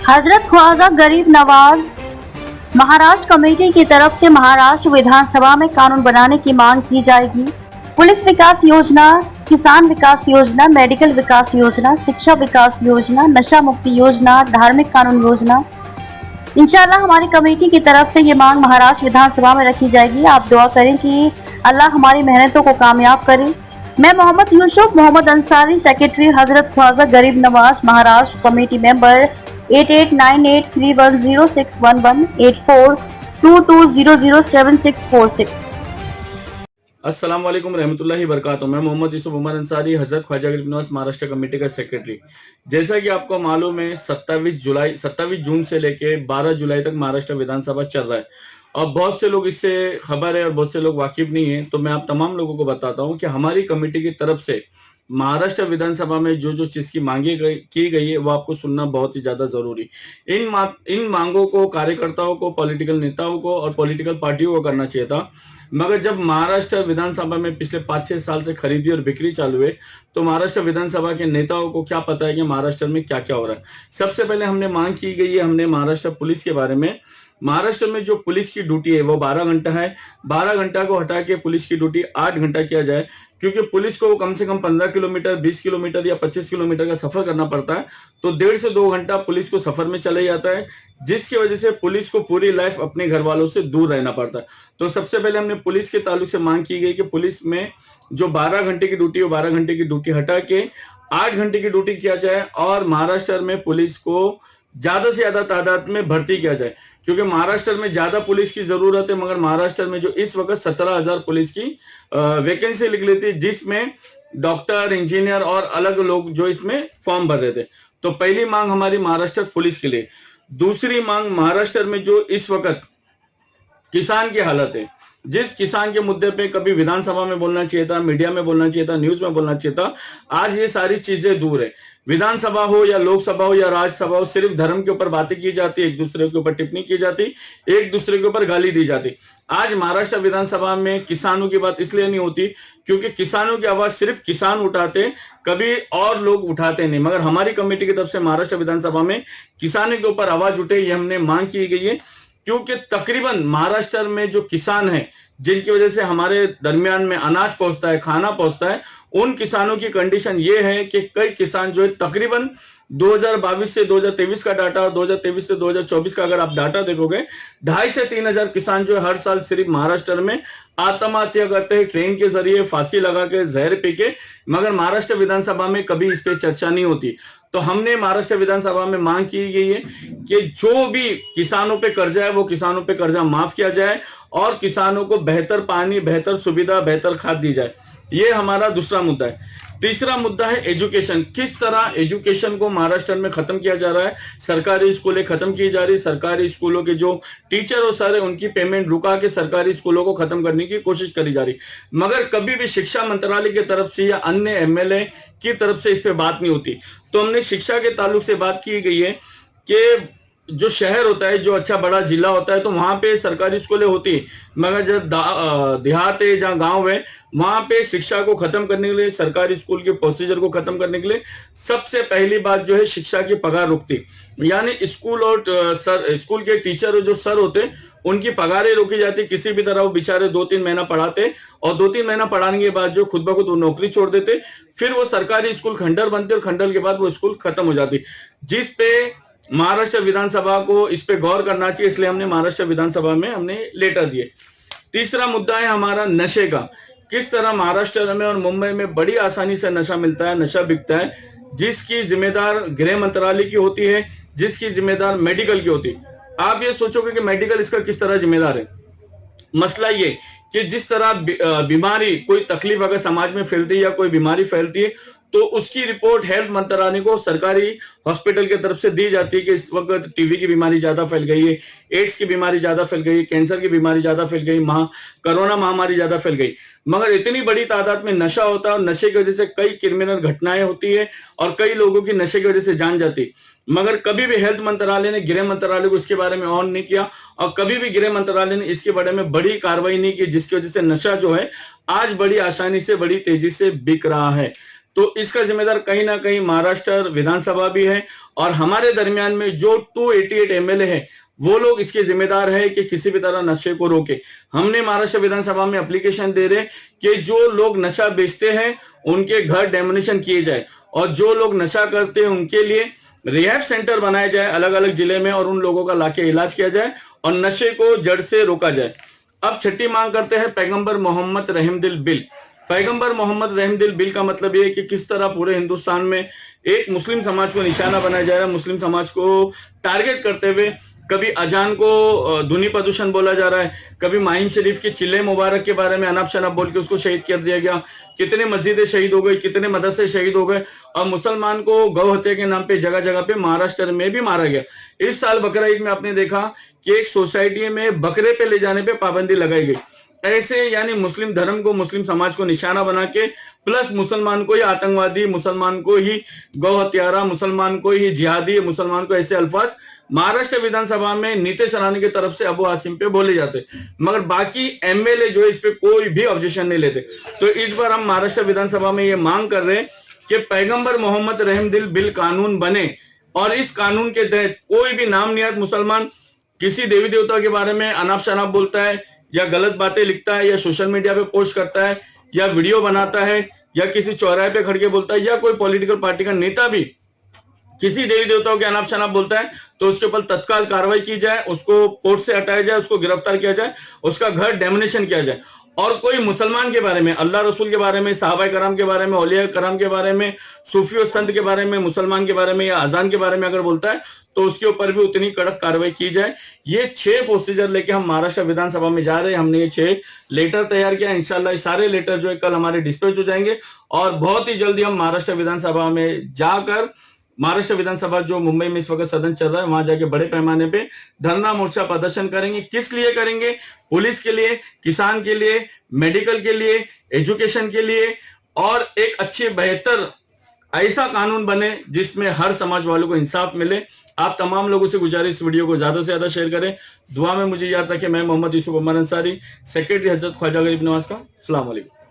हजरत ख्वाजा गरीब नवाज महाराष्ट्र कमेटी की तरफ से महाराष्ट्र विधानसभा में कानून बनाने की मांग की जाएगी। पुलिस विकास योजना, किसान विकास योजना, मेडिकल विकास योजना, शिक्षा विकास योजना, नशा मुक्ति योजना, धार्मिक कानून योजना, इंशाल्लाह हमारी कमेटी की तरफ से ये मांग महाराष्ट्र विधानसभा में रखी जाएगी। आप दुआ करें कि अल्लाह हमारी मेहनतों को कामयाब करे। मैं मोहम्मद यूसुफ मोहम्मद अंसारी, सेक्रेटरी हजरत ख्वाजा गरीब नवाज महाराष्ट्र कमेटी मेंबर 8898310611 8422007646। अस्सलाम वालेकुम रहमतुल्लाहि बरकातुहू। मैं मोहम्मद यूसुफ मोहम्मद अंसारी, हजरत ख्वाजा गरीब नवाज महाराष्ट्र कमेटी का सेक्रेटरी। जैसा कि आपको मालूम है, 27 जून से लेके 12 जुलाई तक महाराष्ट्र विधानसभा चल रहा है और बहुत से लोग इससे खबर है और बहुत से लोग वाकिफ नहीं है। तो मैं आप तमाम लोगों को बताता हूं कि हमारी कमेटी की तरफ से महाराष्ट्र विधानसभा में जो जो चीज की की गई है वो आपको सुनना बहुत ही ज्यादा जरूरी। इन मांगों को कार्यकर्ताओं को, पॉलिटिकल नेताओं को और पॉलिटिकल पार्टियों को करना चाहिए था, मगर जब महाराष्ट्र विधानसभा में पिछले 5-6 साल से खरीदी और बिक्री चालू है तो महाराष्ट्र विधानसभा के नेताओं को क्या पता है कि महाराष्ट्र में क्या क्या हो रहा है। सबसे पहले हमने मांग की गई है, हमने महाराष्ट्र पुलिस के बारे में, महाराष्ट्र में जो पुलिस की ड्यूटी है वो 12 घंटा है, 12 घंटा को हटा के पुलिस की ड्यूटी 8 घंटा किया जाए, क्योंकि पुलिस को कम से कम 15 किलोमीटर, 20 किलोमीटर या 25 किलोमीटर का सफर करना पड़ता है। तो 1.5 से 2 घंटा पुलिस को सफर में चले जाता है, जिसकी वजह से पुलिस को पूरी लाइफ अपने घर वालों से दूर रहना पड़ता है। तो सबसे पहले हमने पुलिस के ताल्लुक से मांग की गई कि पुलिस में जो 12 घंटे की ड्यूटी है, 12 घंटे की ड्यूटी हटा के 8 घंटे की ड्यूटी किया जाए और महाराष्ट्र में पुलिस को ज्यादा से ज्यादा तादाद में भर्ती किया जाए, क्योंकि महाराष्ट्र में ज्यादा पुलिस की जरूरत है। मगर महाराष्ट्र में जो इस वक्त 17,000 पुलिस की वैकेंसी लिख ली थी, जिसमें डॉक्टर, इंजीनियर और अलग लोग जो इसमें फॉर्म भर रहे थे। तो पहली मांग हमारी महाराष्ट्र पुलिस के लिए। दूसरी मांग, महाराष्ट्र में जो इस वक्त किसान की हालत है, जिस किसान के मुद्दे पे कभी विधानसभा में बोलना चाहिए था, मीडिया में बोलना चाहिए था, न्यूज में बोलना चाहिए था, आज ये सारी चीजें दूर है। विधानसभा हो या लोकसभा हो या राज्यसभा हो, सिर्फ धर्म के ऊपर बातें की जाती, एक दूसरे के ऊपर टिप्पणी की जाती, एक दूसरे के ऊपर गाली दी जाती। आज महाराष्ट्र विधानसभा में किसानों की बात इसलिए नहीं होती क्योंकि किसानों की आवाज सिर्फ किसान उठाते, कभी और लोग उठाते नहीं। मगर हमारी कमेटी की तरफ से महाराष्ट्र विधानसभा में किसानों के ऊपर आवाज उठे, ये हमने मांग की गई है, क्योंकि तकरीबन महाराष्ट्र में जो किसान हैं, जिनकी वजह से हमारे दरमियान में अनाज पहुंचता है, खाना पहुंचता है, उन किसानों की कंडीशन ये है कि कई किसान जो है, तकरीबन 2022 से 2023 का डाटा और 2023 से 2024 का अगर आप डाटा देखोगे, 2,500 से 3,000 किसान जो है हर साल सिर्फ महाराष्ट्र में आत्महत्या करते हैं, ट्रेन के जरिए, फांसी लगा के, जहर पी के। मगर महाराष्ट्र विधानसभा में कभी इस पे चर्चा नहीं होती। तो हमने महाराष्ट्र विधानसभा में मांग की गई है कि जो भी किसानों पे कर्जा है वो किसानों पे कर्जा माफ किया जाए और किसानों को बेहतर पानी, बेहतर सुविधा, बेहतर खाद दी जाए। ये हमारा दूसरा मुद्दा है। तीसरा मुद्दा है एजुकेशन। किस तरह एजुकेशन को महाराष्ट्र में खत्म किया जा रहा है, सरकारी स्कूलें खत्म की जा रही, सरकारी स्कूलों के जो टीचर और सर है उनकी पेमेंट रुका के सरकारी स्कूलों को खत्म करने की कोशिश करी जा रही। मगर कभी भी शिक्षा मंत्रालय की तरफ से या अन्य एमएलए की तरफ से इस पे बात नहीं होती। तो हमने शिक्षा के ताल्लुक से बात की गई है कि जो शहर होता है, जो अच्छा बड़ा जिला होता है, तो वहां पे सरकारी स्कूलें होती, मगर जब देहात है, जहाँ गांव है, वहां पे शिक्षा को खत्म करने के लिए, सरकारी स्कूल के प्रोसीजर को खत्म करने के लिए सबसे पहली बात जो है, शिक्षा की पगार रुकती। यानी स्कूल और स्कूल के टीचर और जो सर होते, उनकी पगारें रोकी जाती। किसी भी तरह वो बेचारे 2-3 महीना पढ़ाते और 2-3 महीना पढ़ाने के बाद जो खुद ब खुद वो नौकरी छोड़ देते, फिर वो सरकारी स्कूल खंडर बनते और खंडर के बाद वो स्कूल खत्म हो जाती। जिस पे महाराष्ट्र विधानसभा को इस पे गौर करना चाहिए, इसलिए हमने महाराष्ट्र विधानसभा में हमने लेटर दिए। तीसरा मुद्दा है हमारा नशे का। किस तरह महाराष्ट्र में और मुंबई में बड़ी आसानी से नशा मिलता है, नशा बिकता है, जिसकी जिम्मेदार गृह मंत्रालय की होती है, जिसकी जिम्मेदार मेडिकल की होती है। आप ये सोचोगे कि मेडिकल इसका किस तरह जिम्मेदार है। मसला ये कि जिस तरह बीमारी, कोई तकलीफ अगर समाज में फैलती है या कोई बीमारी फैलती है, तो उसकी रिपोर्ट हेल्थ मंत्रालय को सरकारी हॉस्पिटल की तरफ से दी जाती है कि इस वक्त टीबी की बीमारी ज्यादा फैल गई है, एड्स की बीमारी ज्यादा फैल गई, कैंसर की बीमारी ज्यादा फैल गई, कोरोना महामारी ज्यादा फैल गई। मगर इतनी बड़ी तादाद में नशा होता है और नशे की वजह से कई क्रिमिनल घटनाएं होती है और कई लोगों की नशे की वजह से जान जाती। मगर कभी भी हेल्थ मंत्रालय ने, गृह मंत्रालय को इसके बारे में ऑन नहीं किया और कभी भी गृह मंत्रालय ने इसके बारे में बड़ी कार्रवाई नहीं की, जिसकी वजह से नशा जो है आज बड़ी आसानी से, बड़ी तेजी से बिक रहा है। तो इसका जिम्मेदार कहीं ना कहीं महाराष्ट्र विधानसभा भी है, और हमारे दरमियान में जो 288 एमएलए है वो लोग इसके जिम्मेदार है कि किसी भी तरह नशे को रोके। हमने महाराष्ट्र विधानसभा में एप्लीकेशन दे रहे कि जो लोग नशा बेचते हैं उनके घर डेमोलिशन किए जाए, और जो लोग नशा करते हैं उनके लिए रिहैब सेंटर बनाए जाए अलग अलग जिले में, और उन लोगों का लाके इलाज किया जाए और नशे को जड़ से रोका जाए। अब छठी मांग करते हैं पैगंबर मोहम्मद रहमदिल बिल। पैगंबर मोहम्मद रहमदिल बिल का मतलब ये है कि किस तरह पूरे हिंदुस्तान में एक मुस्लिम समाज को निशाना बनाया जा रहा है, मुस्लिम समाज को टारगेट करते हुए कभी अजान को ध्वनि प्रदूषण बोला जा रहा है, कभी माहिम शरीफ के चिल्ले मुबारक के बारे में अनाप शनाप बोल के उसको शहीद कर दिया गया। कितने मस्जिदें शहीद हो गई, कितने मदरसे शहीद हो गए, और मुसलमान को गौ हत्या के नाम पे जगह जगह पे महाराष्ट्र में भी मारा गया। इस साल बकरा ईद में आपने देखा कि एक सोसाइटी में बकरे पे ले जाने पे पाबंदी लगाई गई। ऐसे यानी मुस्लिम धर्म को, मुस्लिम समाज को निशाना बना के, प्लस मुसलमान को ही आतंकवादी, मुसलमान को ही गौ हत्यारा, मुसलमान को ही जिहादी, मुसलमान को ऐसे अल्फाज महाराष्ट्र विधानसभा में नीतीश राणे की तरफ से अबू आसिम पे बोले जाते, मगर बाकी एमएलए जो है इस पे कोई भी ऑब्जेक्शन नहीं लेते। तो इस बार हम महाराष्ट्र विधानसभा में ये मांग कर रहे हैं कि पैगंबर मोहम्मद रहमदिल बिल कानून बने, और इस कानून के तहत कोई भी नाम नियत मुसलमान किसी देवी देवता के बारे में अनाप शनाप बोलता है, या गलत बातें लिखता है, या सोशल मीडिया पे पोस्ट करता है, या वीडियो बनाता है, या किसी चौराहे पे खड़ के बोलता है, या कोई पॉलिटिकल पार्टी का नेता भी किसी देवी देवताओं के अनाप शनाप बोलता है, तो उसके ऊपर तत्काल कार्रवाई की जाए, उसको पोस्ट से हटाया जाए, उसको गिरफ्तार किया जाए, उसका घर डेमोलिशन किया जाए। और कोई मुसलमान के बारे में, अल्लाह रसूल के बारे में, सहाबा कराम के बारे में, औलिया कराम के बारे में, सूफी और संत के बारे में, मुसलमान के बारे में या अजान के बारे में अगर बोलता है तो उसके ऊपर भी उतनी कड़क कार्रवाई की जाए। ये 6 प्रोसीजर लेके हम महाराष्ट्र विधानसभा में जा रहे हैं। हमने ये 6 लेटर तैयार किया। इंशाल्लाह ये सारे लेटर जो है कल हमारे डिस्पैच हो जाएंगे, और बहुत ही जल्दी हम महाराष्ट्र विधानसभा में जाकर, महाराष्ट्र विधानसभा जो मुंबई में इस वक्त सदन चल रहा है, वहां जाके बड़े पैमाने पे धरना मोर्चा प्रदर्शन करेंगे। किस लिए करेंगे? पुलिस के लिए, किसान के लिए, मेडिकल के लिए, एजुकेशन के लिए, और एक अच्छे बेहतर ऐसा कानून बने जिसमें हर समाज वालों को इंसाफ मिले। आप तमाम लोगों से गुजारिश, इस वीडियो को ज्यादा से ज्यादा शेयर करें। दुआ में मुझे याद रखें। मैं मोहम्मद यूसुफ उमर अंसारी, सेक्रेटरी हजरत ख्वाजा गरीब नवाज का। अस्सलाम वालेकुम।